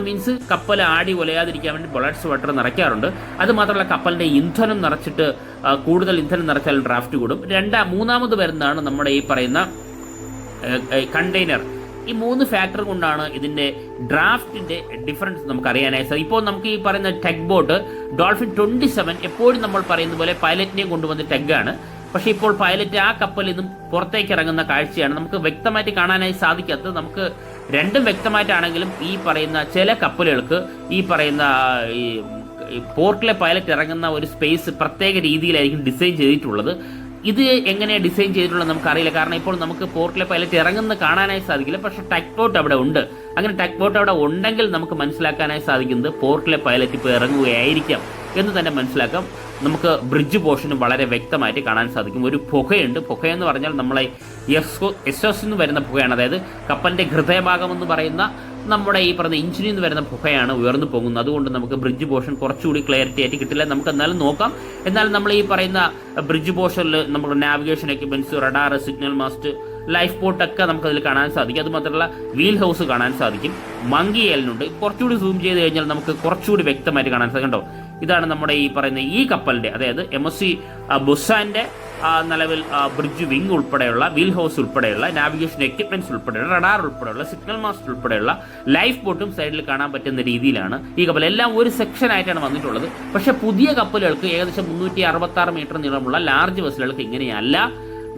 മീൻസ് കപ്പൽ ആടി ഒലയാതിരിക്കാൻ വേണ്ടി ബൊളറ്റ്സ് വാട്ടർ നിറയ്ക്കാറുണ്ട്. അത് മാത്രമല്ല കപ്പലിന്റെ ഇന്ധനം നിറച്ചിട്ട് കൂടുതൽ ഇന്ധനം നിറച്ചാൽ ഡ്രാഫ്റ്റ് കൂടും. മൂന്നാമത് വരുന്നതാണ് നമ്മുടെ ഈ പറയുന്ന കണ്ടെയ്നർ. ഈ 3 ഫാക്ടർ കൊണ്ടാണ് ഇതിന്റെ ഡ്രാഫ്റ്റിന്റെ ഡിഫറൻസ് നമുക്ക് അറിയാനായി സാധിക്കും. ഇപ്പോൾ നമുക്ക് ഈ പറയുന്ന ടെഗ് ബോട്ട് ഡോൾഫിൻ 27 എപ്പോഴും നമ്മൾ പറയുന്ന പോലെ പൈലറ്റിനെയും കൊണ്ടുവന്ന ടെഗാണ്. പക്ഷെ ഇപ്പോൾ പൈലറ്റ് ആ കപ്പലിൽ നിന്നും പുറത്തേക്ക് ഇറങ്ങുന്ന കാഴ്ചയാണ് നമുക്ക് വ്യക്തമായിട്ട് കാണാനായി സാധിക്കാത്തത്. നമുക്ക് രണ്ടും വ്യക്തമായിട്ടാണെങ്കിലും ഈ പറയുന്ന ചില കപ്പലുകൾക്ക് ഈ പറയുന്ന ഈ പോർട്ടിലെ പൈലറ്റ് ഇറങ്ങുന്ന ഒരു സ്പേസ് പ്രത്യേക രീതിയിലായിരിക്കും ഡിസൈൻ ചെയ്തിട്ടുള്ളത്. ഇത് എങ്ങനെയാണ് ഡിസൈൻ ചെയ്തിട്ടുള്ളത് നമുക്കറിയില്ല. കാരണം ഇപ്പോൾ നമുക്ക് പോർട്ടിലെ പൈലറ്റ് ഇറങ്ങുന്ന കാണാനായി സാധിക്കില്ല. പക്ഷെ ടഗ് ബോട്ട് അവിടെ ഉണ്ട്. അങ്ങനെ ടഗ് ബോട്ട് അവിടെ ഉണ്ടെങ്കിൽ നമുക്ക് മനസ്സിലാക്കാനായി സാധിക്കുന്നത് പോർട്ടിലെ പൈലറ്റ് ഇപ്പോൾ ഇറങ്ങുകയായിരിക്കാം എന്ന് തന്നെ മനസ്സിലാക്കാം. നമുക്ക് ബ്രിഡ്ജ് പോർഷനും വളരെ വ്യക്തമായിട്ട് കാണാൻ സാധിക്കും. ഒരു പുകയുണ്ട്. പുകയെന്ന് പറഞ്ഞാൽ നമ്മളെ എക്സോസ്റ്റ് നിന്ന് വരുന്ന പുകയാണ്. അതായത് കപ്പലിന്റെ ഹൃദയഭാഗം എന്ന് പറയുന്ന നമ്മുടെ ഈ പറഞ്ഞ എഞ്ചിനിൽ നിന്ന് വരുന്ന പുകയാണ് ഉയർന്നു പോകുന്നത്. അതുകൊണ്ട് നമുക്ക് ബ്രിഡ്ജ് പോർഷൻ കുറച്ചുകൂടി ക്ലിയറിറ്റി ആയിട്ട് കിട്ടില്ല. നമുക്ക് എന്നാലും നോക്കാം. എന്നാലും നമ്മൾ ഈ പറയുന്ന ബ്രിഡ്ജ് പോർഷനിൽ നമ്മുടെ navigation equipments, radar, signal mast, life ബോട്ടൊക്കെ നമുക്കതിൽ കാണാൻ സാധിക്കും. അതുമാത്രമല്ല വീൽ ഹൗസ് കാണാൻ സാധിക്കും. മങ്കി ഏലിനുണ്ട്. കുറച്ചുകൂടി സൂം ചെയ്ത് കഴിഞ്ഞാൽ നമുക്ക് കുറച്ചുകൂടി വ്യക്തമായിട്ട് കാണാൻ സാധിക്കും. കണ്ടോ, ഇതാണ് നമ്മുടെ ഈ പറയുന്ന ഈ കപ്പലിന്റെ, അതായത് MSC ബുസാന്റെ നിലവിൽ ബ്രിഡ്ജ് വിങ് ഉൾപ്പെടെയുള്ള വീൽ ഹൗസ് ഉൾപ്പെടെയുള്ള നാവിഗേഷൻ എക്യുപ്മെന്റ്സ് ഉൾപ്പെടെയുള്ള റഡാർ ഉൾപ്പെടെയുള്ള സിഗ്നൽ മാസ്റ്റ് ഉൾപ്പെടെയുള്ള ലൈഫ് ബോട്ടും സൈഡിൽ കാണാൻ പറ്റുന്ന രീതിയിലാണ് ഈ കപ്പൽ എല്ലാം ഒരു സെക്ഷൻ ആയിട്ടാണ് വന്നിട്ടുള്ളത്. പക്ഷേ പുതിയ കപ്പലുകൾക്ക് ഏകദേശം 366 മീറ്റർ നീളമുള്ള ലാർജ് വെസലുകൾക്ക് ഇങ്ങനെയല്ല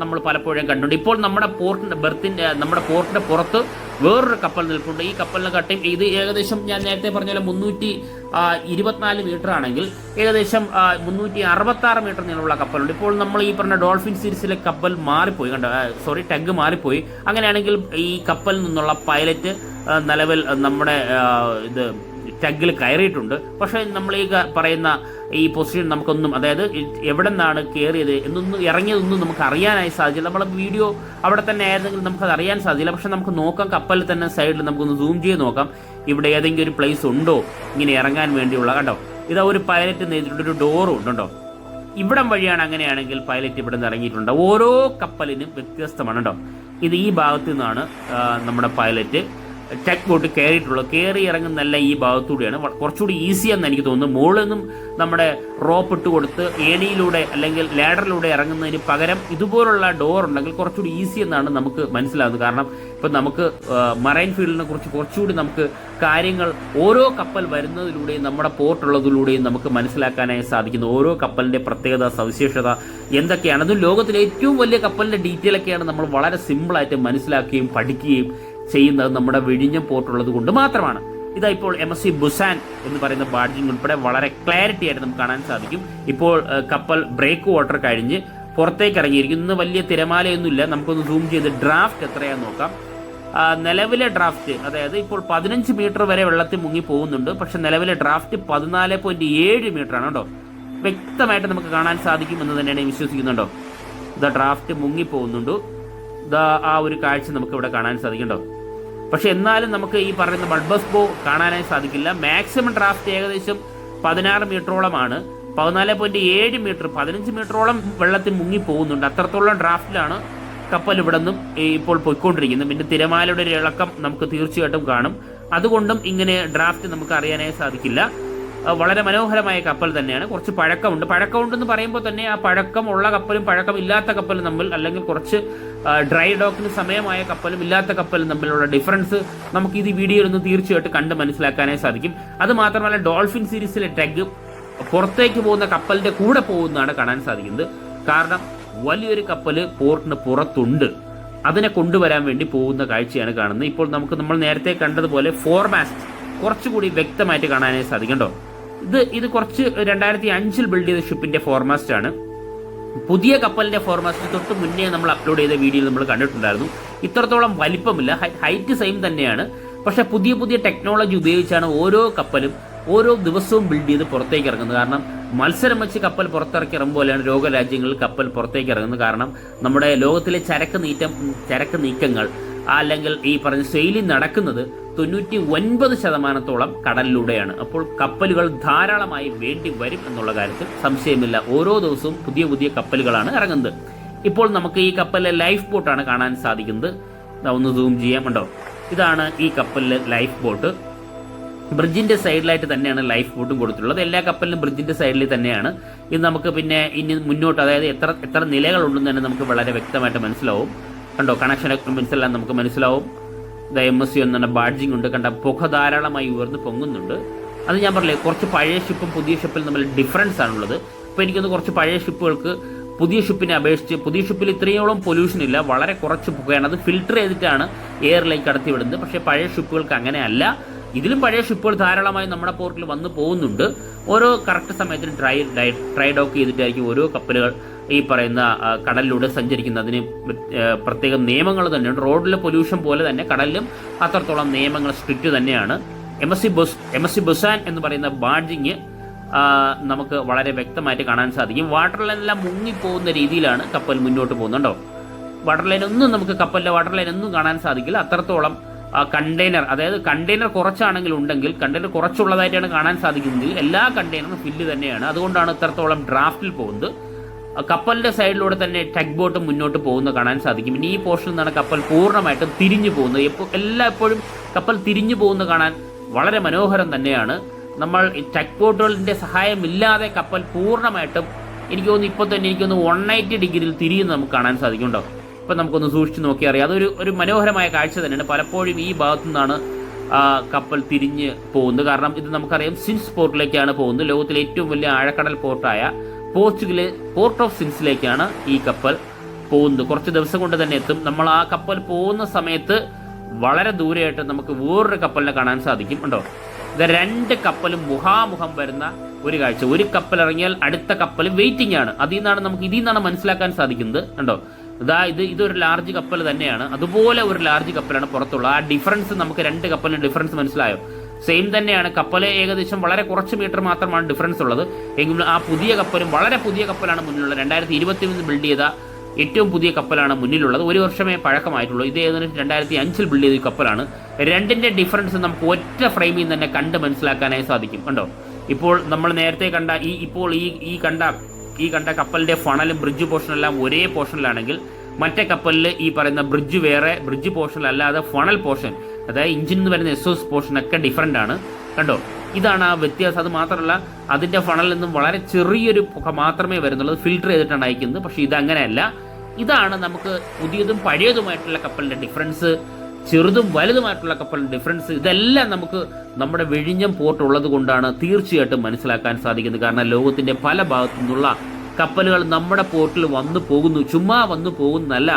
നമ്മൾ പലപ്പോഴും കണ്ടുണ്ട്. ഇപ്പോൾ നമ്മുടെ പോർട്ടിന്റെ പുറത്ത് വേറൊരു കപ്പൽ നിൽപ്പുണ്ട്. ഈ കപ്പലിനെ കട്ടിയും ഇത് ഏകദേശം ഞാൻ നേരത്തെ പറഞ്ഞ പോലെ 324 മീറ്റർ ആണെങ്കിൽ ഏകദേശം 366 മീറ്റർ നീളമുള്ള കപ്പലുണ്ട്. ഇപ്പോൾ നമ്മൾ ഈ പറഞ്ഞ ഡോൾഫിൻ സീരീസിലെ കപ്പൽ മാറിപ്പോയി ടഗ് മാറിപ്പോയി. അങ്ങനെയാണെങ്കിൽ ഈ കപ്പലിൽ നിന്നുള്ള പൈലറ്റ് നിലവിൽ നമ്മുടെ ടഗിൽ കയറിയിട്ടുണ്ട്. പക്ഷേ നമ്മൾ ഈ പറയുന്ന ഈ പൊസിഷൻ നമുക്കൊന്നും, അതായത് എവിടെ നിന്നാണ് കയറിയത് എന്നൊന്നും ഇറങ്ങിയതൊന്നും നമുക്ക് അറിയാനായി സാധിച്ചില്ല. നമ്മളെ വീഡിയോ അവിടെ തന്നെ ആയിരുന്നെങ്കിൽ നമുക്കത് അറിയാൻ സാധിച്ചില്ല. പക്ഷെ നമുക്ക് നോക്കാം, കപ്പലിൽ തന്നെ സൈഡിൽ നമുക്കൊന്ന് സൂം ചെയ്ത് നോക്കാം, ഇവിടെ ഏതെങ്കിലും ഒരു പ്ലേസ് ഉണ്ടോ ഇങ്ങനെ ഇറങ്ങാൻ വേണ്ടിയുള്ള. കണ്ടോ, ഇതാ ഒരു പൈലറ്റ് നേരിട്ടൊരു ഡോറും ഉണ്ടോ, ഇവിടം വഴിയാണ്. അങ്ങനെയാണെങ്കിൽ പൈലറ്റ് ഇവിടെ നിന്ന് ഇറങ്ങിയിട്ടുണ്ട്. ഓരോ കപ്പലിനും വ്യത്യസ്തമാണ് കേട്ടോ. ഇത് ഈ ഭാഗത്തു നിന്നാണ് നമ്മുടെ പൈലറ്റ് ടഗ് ബോട്ട് കയറി ഇറങ്ങുന്നല്ല ഈ ഭാഗത്തൂടെയാണ്. കുറച്ചുകൂടി ഈസിയാന്ന് എനിക്ക് തോന്നുന്നു. മുകളിൽ നിന്നും നമ്മുടെ റോപ്പ് ഇട്ട് കൊടുത്ത് ഏണിയിലൂടെ അല്ലെങ്കിൽ ലാഡറിലൂടെ ഇറങ്ങുന്നതിന് പകരം ഇതുപോലുള്ള ഡോർ ഉണ്ടെങ്കിൽ കുറച്ചുകൂടി ഈസി എന്നാണ് നമുക്ക് മനസ്സിലാകുന്നത്. കാരണം ഇപ്പം നമുക്ക് മറൈൻ ഫീൽഡിനെ കുറിച്ച് കുറച്ചുകൂടി നമുക്ക് കാര്യങ്ങൾ ഓരോ കപ്പൽ വരുന്നതിലൂടെയും നമ്മുടെ പോർട്ടുള്ളതിലൂടെയും നമുക്ക് മനസ്സിലാക്കാനായി സാധിക്കുന്നു. ഓരോ കപ്പലിന്റെ പ്രത്യേകത, സവിശേഷത എന്തൊക്കെയാണ്, അതും ലോകത്തിലെ ഏറ്റവും വലിയ കപ്പലിന്റെ ഡീറ്റെയിൽ ഒക്കെയാണ് നമ്മൾ വളരെ സിമ്പിളായിട്ട് മനസ്സിലാക്കുകയും പഠിക്കുകയും ചെയ്യുന്നത് നമ്മുടെ വിഴിഞ്ഞം പോർട്ടുള്ളത് കൊണ്ട് മാത്രമാണ്. ഇതാ ഇപ്പോൾ MSC ബുസാൻ എന്ന് പറയുന്ന ബാഡ്ജിങ് ഉൾപ്പെടെ വളരെ ക്ലാരിറ്റി ആയിട്ട് നമുക്ക് കാണാൻ സാധിക്കും. ഇപ്പോൾ കപ്പൽ ബ്രേക്ക് വാട്ടർ കഴിഞ്ഞ് പുറത്തേക്ക് ഇറങ്ങിയിരിക്കും. ഇന്ന് വലിയ തിരമാലയൊന്നുമില്ല. നമുക്കൊന്ന് സൂം ചെയ്ത് ഡ്രാഫ്റ്റ് എത്രയാണെന്ന് നോക്കാം. നിലവിലെ ഡ്രാഫ്റ്റ്, അതായത് ഇപ്പോൾ 15 മീറ്റർ വരെ വെള്ളത്തിൽ മുങ്ങി പോകുന്നുണ്ട്. പക്ഷെ നിലവിലെ ഡ്രാഫ്റ്റ് 14.7 മീറ്റർ ആണ് കേട്ടോ. വ്യക്തമായിട്ട് നമുക്ക് കാണാൻ സാധിക്കും എന്ന് തന്നെയാണ് വിശ്വസിക്കുന്നുണ്ടോ. ഇതാ ഡ്രാഫ്റ്റ് മുങ്ങി പോകുന്നുണ്ട്. ഇതാ ആ ഒരു കാഴ്ച നമുക്ക് ഇവിടെ കാണാൻ സാധിക്കണ്ടോ. പക്ഷെ എന്നാലും നമുക്ക് ഈ പറയുന്ന ബൾബസ് ബോ കാണാനായി സാധിക്കില്ല. മാക്സിമം ഡ്രാഫ്റ്റ് ഏകദേശം 16 മീറ്ററോളമാണ്. 14.7 മീറ്റർ, 15 മീറ്ററോളം വെള്ളത്തിൽ മുങ്ങി പോകുന്നുണ്ട്. അത്രത്തോളം ഡ്രാഫ്റ്റിലാണ് കപ്പൽ ഇവിടെ നിന്നും ഇപ്പോൾ പോയിക്കൊണ്ടിരിക്കുന്നത്. പിന്നെ തിരമാലയുടെ ഒരു ഇളക്കം നമുക്ക് തീർച്ചയായിട്ടും കാണും. അതുകൊണ്ടും ഇങ്ങനെ ഡ്രാഫ്റ്റ് നമുക്ക് അറിയാനായി സാധിക്കില്ല. വളരെ മനോഹരമായ കപ്പൽ തന്നെയാണ്. കുറച്ച് പഴക്കമുണ്ടെന്ന് പറയുമ്പോൾ തന്നെ ആ പഴക്കമുള്ള കപ്പലും പഴക്കമില്ലാത്ത കപ്പലും തമ്മിൽ, അല്ലെങ്കിൽ കുറച്ച് ഡ്രൈ ഡോക്കിന് സമയമായ കപ്പലും ഇല്ലാത്ത കപ്പലും തമ്മിലുള്ള ഡിഫറൻസ് നമുക്ക് ഇത് വീഡിയോയിൽ ഒന്ന് തീർച്ചയായിട്ടും കണ്ട് മനസ്സിലാക്കാനായി സാധിക്കും. അത് മാത്രമല്ല ഡോൾഫിൻ സീരീസിലെ ടഗ് പുറത്തേക്ക് പോകുന്ന കപ്പലിന്റെ കൂടെ പോകുന്നതാണ് കാണാൻ സാധിക്കുന്നത്. കാരണം വലിയൊരു കപ്പല് പോർട്ടിന് പുറത്തുണ്ട്, അതിനെ കൊണ്ടുവരാൻ വേണ്ടി പോകുന്ന കാഴ്ചയാണ് കാണുന്നത്. ഇപ്പോൾ നമ്മൾ നേരത്തെ കണ്ടതുപോലെ ഫോർമാസ്റ്റ് കുറച്ചുകൂടി വ്യക്തമായിട്ട് കാണാനായി സാധിക്കണ്ടോ. ഇത് കുറച്ച് 2005 ബിൽഡ് ചെയ്ത ഷിപ്പിന്റെ ഫോർമാസ്റ്റ് ആണ്. പുതിയ കപ്പലിന്റെ ഫോർമാസ്റ്റ് തൊട്ട് മുന്നേ നമ്മൾ അപ്ലോഡ് ചെയ്ത വീഡിയോയിൽ നമ്മൾ കണ്ടിട്ടുണ്ടായിരുന്നു. ഇത്രത്തോളം വലിപ്പമില്ല, ഹൈറ്റ് സെയിം തന്നെയാണ്. പക്ഷെ പുതിയ ടെക്നോളജി ഉപയോഗിച്ചാണ് ഓരോ കപ്പലും ഓരോ ദിവസവും ബിൽഡ് ചെയ്ത് പുറത്തേക്ക് ഇറങ്ങുന്നത്. കാരണം മത്സരം വെച്ച് കപ്പൽ പുറത്തിറക്കി ഇറങ്ങുമ്പോഴാണ് ലോകരാജ്യങ്ങളിൽ കപ്പൽ പുറത്തേക്ക് ഇറങ്ങുന്നത്. കാരണം നമ്മുടെ ലോകത്തിലെ ചരക്ക് നീക്കങ്ങൾ അല്ലെങ്കിൽ ഈ പറഞ്ഞ സെയിലിംഗ് നടക്കുന്നത് 99% കടലിലൂടെയാണ്. അപ്പോൾ കപ്പലുകൾ ധാരാളമായി വേണ്ടി വരും എന്നുള്ള കാര്യത്തിൽ സംശയമില്ല. ഓരോ ദിവസവും പുതിയ കപ്പലുകളാണ് ഇറങ്ങുന്നത്. ഇപ്പോൾ നമുക്ക് ഈ കപ്പലിലെ ലൈഫ് ബോട്ടാണ് കാണാൻ സാധിക്കുന്നത്. ഒന്ന് സൂം ചെയ്യാൻ കണ്ടോ. ഇതാണ് ഈ കപ്പലിലെ ലൈഫ് ബോട്ട്. ബ്രിഡ്ജിന്റെ സൈഡിലായിട്ട് തന്നെയാണ് ലൈഫ് ബോട്ടും കൊടുത്തിട്ടുള്ളത്. എല്ലാ കപ്പലിലും ബ്രിഡ്ജിന്റെ സൈഡിൽ തന്നെയാണ്. ഇത് നമുക്ക് പിന്നെ ഇനി മുന്നോട്ട്, അതായത് എത്ര നിലകളുണ്ടെന്ന് തന്നെ നമുക്ക് വളരെ വ്യക്തമായിട്ട് മനസ്സിലാവും. കണ്ടോ, കണക്ഷൻ എക്യുപ്മെന്റ്സ് എല്ലാം നമുക്ക് മനസ്സിലാവും. MSC എന്ന ബാഡ്ജിങ് ഉണ്ട്. കണ്ട പുക ധാരാളമായി ഉയർന്ന് പൊങ്ങുന്നുണ്ട്. അത് ഞാൻ പറഞ്ഞില്ലേ, കുറച്ച് പഴയ ഷിപ്പും പുതിയ ഷിപ്പിൽ തമ്മിൽ ഡിഫറൻസ് ആണുള്ളത്. ഇപ്പോൾ എനിക്കൊന്ന് കുറച്ച് പഴയ ഷിപ്പുകൾക്ക് പുതിയ ഷിപ്പിനെ അപേക്ഷിച്ച് പുതിയ ഷിപ്പിൽ ഇത്രയോളം പൊല്യൂഷൻ ഇല്ല, വളരെ കുറച്ച് പുകയാണ്. അത് ഫിൽട്ടർ ചെയ്തിട്ടാണ് എയറിലേക്ക് കടത്തിവിടുന്നത്. പക്ഷേ പഴയ ഷിപ്പുകൾക്ക് അങ്ങനെയല്ല. ഇതിലും പഴയ ഷിപ്പുകൾ ധാരാളമായി നമ്മുടെ പോർട്ടിൽ വന്നു പോകുന്നുണ്ട്. ഓരോ കറക്റ്റ് സമയത്തിന് ഡ്രൈ ഡോക്ക് ചെയ്തിട്ടായിരിക്കും ഓരോ കപ്പലുകൾ ഈ പറയുന്ന കടലിലൂടെ സഞ്ചരിക്കുന്നതിന് പ്രത്യേകം നിയമങ്ങൾ തന്നെയുണ്ട്. റോഡിലെ പൊല്യൂഷൻ പോലെ തന്നെ കടലിലും അത്രത്തോളം നിയമങ്ങൾ സ്ട്രിക്റ്റ് തന്നെയാണ്. MSC ബുസാൻ എന്ന് പറയുന്ന ബാഡ്ജിങ് നമുക്ക് വളരെ വ്യക്തമായിട്ട് കാണാൻ സാധിക്കും. വാട്ടർ ലൈനെല്ലാം മുങ്ങിപ്പോകുന്ന രീതിയിലാണ് കപ്പൽ മുന്നോട്ട് പോകുന്നുണ്ടോ. വാട്ടർ ലൈൻ ഒന്നും നമുക്ക് കപ്പലിലെ വാട്ടർ ലൈൻ ഒന്നും കാണാൻ സാധിക്കില്ല. അത്രത്തോളം കണ്ടെയ്നർ, അതായത് കണ്ടെയ്നർ കുറച്ചാണെങ്കിലും ഉണ്ടെങ്കിൽ കണ്ടെയ്നർ കുറച്ചുള്ളതായിട്ടാണ് കാണാൻ സാധിക്കുന്നത്. എല്ലാ കണ്ടെയ്നറും ഫില്ല് തന്നെയാണ്. അതുകൊണ്ടാണ് ഇത്രത്തോളം ഡ്രാഫ്റ്റിൽ പോകുന്നത്. കപ്പലിന്റെ സൈഡിലൂടെ തന്നെ ടഗ് ബോട്ട് മുന്നോട്ട് പോകുന്നത് കാണാൻ സാധിക്കും. ഇനി ഈ പോർഷനിൽ നിന്നാണ് കപ്പൽ പൂർണ്ണമായിട്ടും തിരിഞ്ഞു പോകുന്നത്. എപ്പോഴും കപ്പൽ തിരിഞ്ഞു പോകുന്നത് കാണാൻ വളരെ മനോഹരം തന്നെയാണ്. നമ്മൾ ടഗ് ബോട്ടുകളുടെ സഹായമില്ലാതെ കപ്പൽ പൂർണ്ണമായിട്ടും എനിക്ക് തോന്നുന്നു ഇപ്പോൾ തന്നെ എനിക്കൊന്ന് 180 ഡിഗ്രിയിൽ തിരിയുന്നത് നമുക്ക് കാണാൻ സാധിക്കുന്നുണ്ടോ. ഇപ്പം നമുക്കൊന്ന് സൂക്ഷിച്ച് നോക്കി അറിയാം. അതൊരു മനോഹരമായ കാഴ്ച തന്നെയാണ്. പലപ്പോഴും ഈ ഭാഗത്തു നിന്നാണ് കപ്പൽ തിരിഞ്ഞ് പോകുന്നത്. കാരണം ഇത് നമുക്കറിയാം സിൻസ് പോർട്ടിലേക്കാണ് പോകുന്നത്. ലോകത്തിലെ ഏറ്റവും വലിയ ആഴക്കടൽ പോർട്ടായ പോർച്ചുഗലിലെ പോർട്ട് ഓഫ് സിൻസിലേക്കാണ് ഈ കപ്പൽ പോകുന്നത്. കുറച്ച് ദിവസം കൊണ്ട് തന്നെ എത്തും. നമ്മൾ ആ കപ്പൽ പോകുന്ന സമയത്ത് വളരെ ദൂരെയായിട്ട് നമുക്ക് വേറൊരു കപ്പലിനെ കാണാൻ സാധിക്കും. ഉണ്ടോ, ഇത് 2 കപ്പലും മുഖാമുഖം വരുന്ന ഒരു കാഴ്ച. ഒരു കപ്പൽ ഇറങ്ങിയാൽ അടുത്ത കപ്പൽ വെയിറ്റിംഗ് ആണ്. ഇതിൽ നിന്നാണ് മനസ്സിലാക്കാൻ സാധിക്കുന്നത്. കണ്ടോ, ഇതൊരു ലാർജ് കപ്പൽ തന്നെയാണ്. അതുപോലെ ഒരു ലാർജ് കപ്പലാണ് പുറത്തുള്ള. ആ ഡിഫറൻസ് നമുക്ക് 2 കപ്പലിന് ഡിഫറൻസ് മനസ്സിലായോ? സെയിം തന്നെയാണ്. കപ്പല് ഏകദേശം വളരെ കുറച്ച് മീറ്റർ മാത്രമാണ് ഡിഫറൻസ് ഉള്ളത്. എങ്കിലും ആ പുതിയ കപ്പലും വളരെ പുതിയ കപ്പലാണ് മുന്നിലുള്ളത്. 2021 ബിൽഡ് ചെയ്ത ഏറ്റവും പുതിയ കപ്പലാണ് മുന്നിലുള്ളത്. 1 വർഷമേ പഴക്കമായിട്ടുള്ളൂ. ഇത് ഏതാണ്ട് 2005 ബിൽഡ് ചെയ്ത കപ്പലാണ്. 2ന്റെ ഡിഫറൻസ് നമുക്ക് ഒറ്റ ഫ്രെയിമിൽ തന്നെ കണ്ട് മനസ്സിലാക്കാനായി സാധിക്കും. കണ്ടോ, ഇപ്പോൾ നമ്മൾ നേരത്തെ കണ്ട ഈ കണ്ട കപ്പലിന്റെ ഫണലും ബ്രിഡ്ജ് പോർഷനെല്ലാം ഒരേ പോർഷനിലാണെങ്കിൽ മറ്റേ കപ്പലിൽ ഈ പറയുന്ന ബ്രിഡ്ജ് വേറെ, ബ്രിഡ്ജ് പോർഷൻ അല്ലാതെ ഫണൽ പോർഷൻ, അതായത് എഞ്ചിനിൽ നിന്ന് വരുന്ന എക്സോസ്റ്റ് പോർഷൻ ഒക്കെ ഡിഫറൻ്റ് ആണ്. കണ്ടോ, ഇതാണ് ആ വ്യത്യാസം. അത് മാത്രമല്ല അതിന്റെ ഫണലിൽ നിന്നും വളരെ ചെറിയൊരു പുക മാത്രമേ വരുന്നുള്ളൂ. ഫിൽട്ടർ ചെയ്തിട്ടാണ് അയക്കുന്നത്. പക്ഷെ ഇതങ്ങനെയല്ല. ഇതാണ് നമുക്ക് പുതിയതും പഴയതുമായിട്ടുള്ള കപ്പലിന്റെ ഡിഫറൻസ്, ചെറുതും വലുതുമായിട്ടുള്ള കപ്പലിന്റെ ഡിഫറൻസ്. ഇതെല്ലാം നമുക്ക് നമ്മുടെ വിഴിഞ്ഞം പോർട്ട് ഉള്ളത് കൊണ്ടാണ് തീർച്ചയായിട്ടും മനസ്സിലാക്കാൻ സാധിക്കുന്നത്. കാരണം ലോകത്തിന്റെ പല ഭാഗത്തു നിന്നുള്ള കപ്പലുകൾ നമ്മുടെ പോർട്ടിൽ വന്നു പോകുന്നു. ചുമ്മാ വന്നു പോകുന്നല്ല.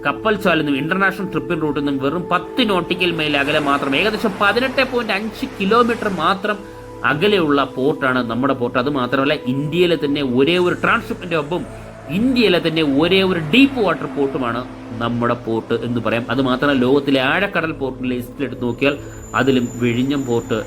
കപ്പൽ ചാലിൽ ഇന്റർനാഷണൽ ട്രിപ്പിംഗ് റൂട്ടിൽ നിന്നും വെറും 10 നോട്ടിക്കൽ മൈൽ അകലെ മാത്രം, ഏകദേശം 18.5 കിലോമീറ്റർ മാത്രം അകലെയുള്ള പോർട്ടാണ് നമ്മുടെ പോർട്ട്. അത് മാത്രമല്ല ഇന്ത്യയിലെ തന്നെ ഒരേ ഒരു ട്രാൻസ്ഷിപ്മെന്റ് ഹബ്ബും ഇന്ത്യയിലെ തന്നെ ഒരേ ഒരു ഡീപ്പ് വാട്ടർ പോർട്ടുമാണ് നമ്മുടെ പോർട്ട് എന്ന് പറയാം. അത് മാത്രമല്ല ലോകത്തിലെ ആഴക്കടൽ പോർട്ടിലെ ലിസ്റ്റിലെടുത്ത് നോക്കിയാൽ അതിലും വിഴിഞ്ഞം പോർട്ട്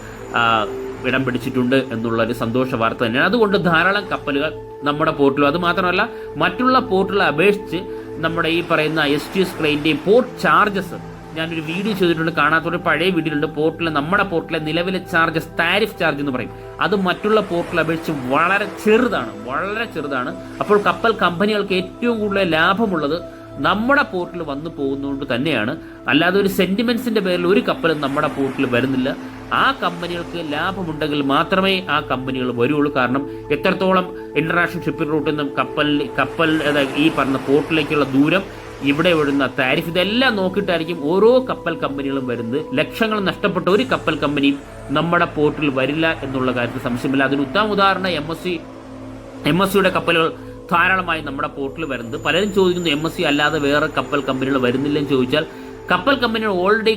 ഇടം പിടിച്ചിട്ടുണ്ട് എന്നുള്ള ഒരു സന്തോഷ വാർത്ത തന്നെയാണ്. അതുകൊണ്ട് ധാരാളം കപ്പലുകൾ നമ്മുടെ പോർട്ടിലും, അത് മാത്രമല്ല മറ്റുള്ള പോർട്ടുകളെ അപേക്ഷിച്ച് നമ്മുടെ ഈ പറയുന്ന STS ക്രെയിൻ്റെയും പോർട്ട് ചാർജസ് ഞാനൊരു വീഡിയോ ചെയ്തിട്ടുണ്ട്. കാണാത്തൊരു പഴയ വീഡിയോയിലുണ്ട്. നമ്മുടെ പോർട്ടിലെ നിലവിലെ ചാർജസ്, താരിഫ് ചാർജ് എന്ന് പറയും, അത് മറ്റുള്ള പോർട്ടിലെ അപേക്ഷിച്ച് വളരെ ചെറുതാണ്. അപ്പോൾ കപ്പൽ കമ്പനികൾക്ക് ഏറ്റവും കൂടുതൽ ലാഭമുള്ളത് നമ്മുടെ പോർട്ടിൽ വന്നു പോകുന്നതുകൊണ്ട് തന്നെയാണ്. അല്ലാതെ ഒരു സെന്റിമെന്റ്സിന്റെ പേരിൽ ഒരു കപ്പലും നമ്മുടെ പോർട്ടിൽ വരുന്നില്ല. ആ കമ്പനികൾക്ക് ലാഭമുണ്ടെങ്കിൽ മാത്രമേ ആ കമ്പനികൾ വരുള്ളൂ. കാരണം എത്രത്തോളം ഇന്റർനാഷണൽ ഷിപ്പിംഗ് റൂട്ടിൽ നിന്നും കപ്പൽ ഈ പറഞ്ഞ പോർട്ടിലേക്കുള്ള ദൂരം, ഇവിടെ വിടുന്ന താരിഫ്, ഇതെല്ലാം നോക്കിയിട്ടായിരിക്കും ഓരോ കപ്പൽ കമ്പനികളും വരുന്നത്. ലക്ഷങ്ങൾ നഷ്ടപ്പെട്ട ഒരു കപ്പൽ കമ്പനിയും നമ്മുടെ പോർട്ടിൽ വരില്ല എന്നുള്ള കാര്യത്തിൽ സംശയമില്ല. അതിന് ഉത്തമ ഉദാഹരണം MSCയുടെ കപ്പലുകൾ ധാരാളമായി നമ്മുടെ പോർട്ടിൽ വരുന്നത്. പലരും ചോദിക്കുന്നു MSC അല്ലാതെ വേറെ കപ്പൽ കമ്പനികൾ വരുന്നില്ലെന്ന് ചോദിച്ചാൽ, കപ്പൽ കമ്പനികൾ ഓൾറെഡി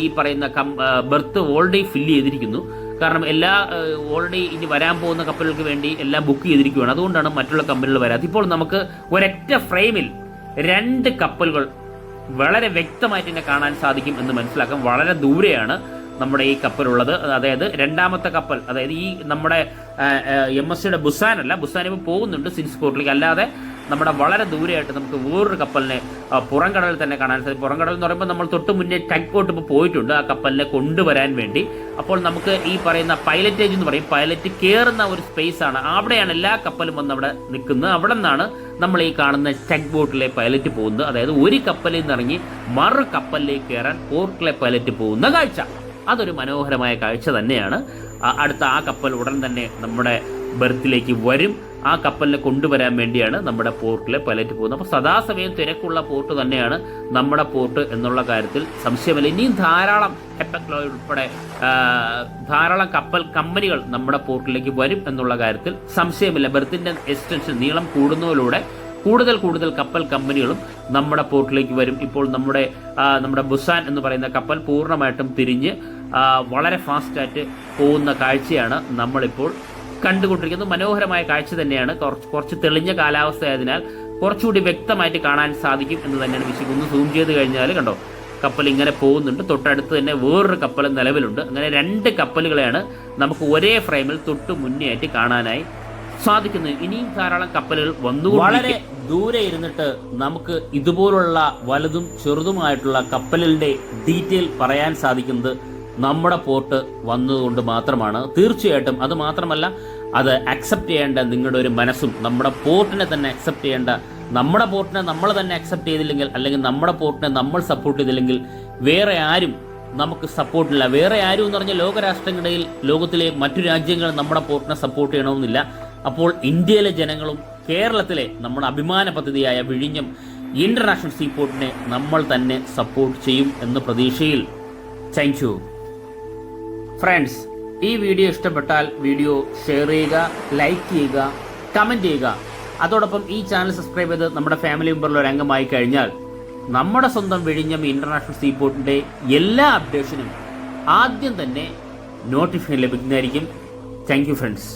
ഈ പറയുന്ന ബെർത്ത് ഓൾറെഡി ഫില്ല് ചെയ്തിരിക്കുന്നു. കാരണം ഓൾറെഡി ഇനി വരാൻ പോകുന്ന കപ്പലുകൾക്ക് വേണ്ടി എല്ലാം ബുക്ക് ചെയ്തിരിക്കുകയാണ്. അതുകൊണ്ടാണ് മറ്റുള്ള കമ്പനികൾ വരാത്തത്. ഇപ്പോൾ നമുക്ക് ഒരൊറ്റ ഫ്രെയിമിൽ 2 കപ്പലുകൾ വളരെ വ്യക്തമായിട്ട് തന്നെ കാണാൻ സാധിക്കും എന്ന് മനസ്സിലാക്കാം. വളരെ ദൂരെയാണ് നമ്മുടെ ഈ കപ്പലുള്ളത്. അതായത് 2ാമത്തെ കപ്പൽ, അതായത് ഈ നമ്മുടെ MSCയുടെ ബുസാൻ ഇപ്പോൾ പോകുന്നുണ്ട് സിൻസ് പോർട്ടിലേക്ക്. അല്ലാതെ നമ്മുടെ വളരെ ദൂരെയായിട്ട് നമുക്ക് വേറൊരു കപ്പലിനെ പുറംകടലിൽ തന്നെ കാണാൻ സാധിക്കും. പുറംകടൽ എന്ന് പറയുമ്പോൾ നമ്മൾ തൊട്ട് മുന്നേ ടഗ് ബോട്ട് ഇപ്പോൾ പോയിട്ടുണ്ട് ആ കപ്പലിനെ കൊണ്ടുവരാൻ വേണ്ടി. അപ്പോൾ നമുക്ക് ഈ പറയുന്ന പൈലറ്റേജ് എന്ന് പറയും, പൈലറ്റ് കയറുന്ന ഒരു സ്പേസ് ആണ്. അവിടെയാണ് എല്ലാ കപ്പലും വന്ന് അവിടെ നിൽക്കുന്നത്. അവിടെ നിന്നാണ് നമ്മൾ ഈ കാണുന്ന ടഗ് ബോട്ടിലെ പൈലറ്റ് പോകുന്നത്. അതായത് ഒരു കപ്പലിൽ നിന്ന് ഇറങ്ങി മറു കപ്പലിലേക്ക് കയറാൻ പോർട്ടിലെ പൈലറ്റ് പോകുന്ന കാഴ്ച, അതൊരു മനോഹരമായ കാഴ്ച തന്നെയാണ്. അടുത്ത ആ കപ്പൽ ഉടൻ തന്നെ നമ്മുടെ ബെർത്തിലേക്ക് വരും. ആ കപ്പലിനെ കൊണ്ടുവരാൻ വേണ്ടിയാണ് നമ്മുടെ പോർട്ടിലെ പൈലറ്റ് പോകുന്നത്. അപ്പോൾ സദാസമയം തിരക്കുള്ള പോർട്ട് തന്നെയാണ് നമ്മുടെ പോർട്ട് എന്നുള്ള കാര്യത്തിൽ സംശയമില്ല. ഇനിയും ധാരാളം ഹെപ്പക്ലോയ് ഉൾപ്പെടെ ധാരാളം കപ്പൽ കമ്പനികൾ നമ്മുടെ പോർട്ടിലേക്ക് വരും എന്നുള്ള കാര്യത്തിൽ സംശയമില്ല. ബെർത്തിന്റെ എക്സ്റ്റൻഷൻ നീളം കൂടുന്നതിലൂടെ കൂടുതൽ കപ്പൽ കമ്പനികളും നമ്മുടെ പോർട്ടിലേക്ക് വരും. ഇപ്പോൾ നമ്മുടെ ബുസാൻ എന്ന് പറയുന്ന കപ്പൽ പൂർണ്ണമായിട്ടും തിരിഞ്ഞ് വളരെ ഫാസ്റ്റായിട്ട് പോകുന്ന കാഴ്ചയാണ് നമ്മളിപ്പോൾ കണ്ടുകൊണ്ടിരിക്കുന്നത്. മനോഹരമായ കാഴ്ച തന്നെയാണ്. കുറച്ച് തെളിഞ്ഞ കാലാവസ്ഥ ആയതിനാൽ കുറച്ചുകൂടി വ്യക്തമായിട്ട് കാണാൻ സാധിക്കും എന്ന് തന്നെയാണ് വിശ്വസിക്കുന്നത്. സൂം ചെയ്ത് കഴിഞ്ഞാൽ കണ്ടോ, കപ്പൽ ഇങ്ങനെ പോകുന്നുണ്ട്. തൊട്ടടുത്ത് തന്നെ വേറൊരു കപ്പൽ നിലവിലുണ്ട്. അങ്ങനെ 2 കപ്പലുകളെയാണ് നമുക്ക് ഒരേ ഫ്രെയിമിൽ തൊട്ട് മുന്നേ ആയിട്ട് കാണാനായി സാധിക്കുന്നത്. ഇനിയും ധാരാളം കപ്പലുകൾ വളരെ ദൂരെ ഇരുന്നിട്ട് നമുക്ക് ഇതുപോലുള്ള വലുതും ചെറുതുമായിട്ടുള്ള കപ്പലുകളുടെ ഡീറ്റെയിൽ പറയാൻ സാധിക്കുന്നത് നമ്മുടെ പോർട്ട് വന്നതുകൊണ്ട് മാത്രമാണ്. തീർച്ചയായിട്ടും അത് മാത്രമല്ല, അത് അക്സെപ്റ്റ് ചെയ്യേണ്ട നിങ്ങളുടെ ഒരു മനസ്സും, നമ്മുടെ പോർട്ടിനെ തന്നെ അക്സെപ്റ്റ് ചെയ്യേണ്ട, നമ്മുടെ പോർട്ടിനെ നമ്മൾ തന്നെ അക്സെപ്റ്റ് ചെയ്തില്ലെങ്കിൽ, അല്ലെങ്കിൽ നമ്മുടെ പോർട്ടിനെ നമ്മൾ സപ്പോർട്ട് ചെയ്തില്ലെങ്കിൽ വേറെ ആരും നമുക്ക് സപ്പോർട്ടില്ല. വേറെ ആരും എന്ന് പറഞ്ഞാൽ ലോകരാഷ്ട്രങ്ങളിടയിൽ ലോകത്തിലെ മറ്റു രാജ്യങ്ങൾ നമ്മുടെ പോർട്ടിനെ സപ്പോർട്ട് ചെയ്യണമെന്നില്ല. അപ്പോൾ ഇന്ത്യയിലെ ജനങ്ങളും കേരളത്തിലെ നമ്മുടെ അഭിമാന പദ്ധതിയായ വിഴിഞ്ഞം ഇന്റർനാഷണൽ സീപോർട്ടിനെ നമ്മൾ തന്നെ സപ്പോർട്ട് ചെയ്യും എന്ന പ്രതീക്ഷയിൽ താങ്ക് യു. ഫ്രണ്ട്സ്, ഈ വീഡിയോ ഇഷ്ടപ്പെട്ടാൽ വീഡിയോ ഷെയർ ചെയ്യുക, ലൈക്ക് ചെയ്യുക, കമൻറ്റ് ചെയ്യുക. അതോടൊപ്പം ഈ ചാനൽ സബ്സ്ക്രൈബ് ചെയ്ത് നമ്മുടെ ഫാമിലി മെമ്പറിൽ ഒരു അംഗമായി കഴിഞ്ഞാൽ നമ്മുടെ സ്വന്തം വിഴിഞ്ഞം ഇന്റർനാഷണൽ സീപോർട്ടിന്റെ എല്ലാ അപ്ഡേഷനും ആദ്യം തന്നെ നോട്ടിഫിക്കേഷൻ ലഭിക്കുന്നതായിരിക്കും. Thank you friends.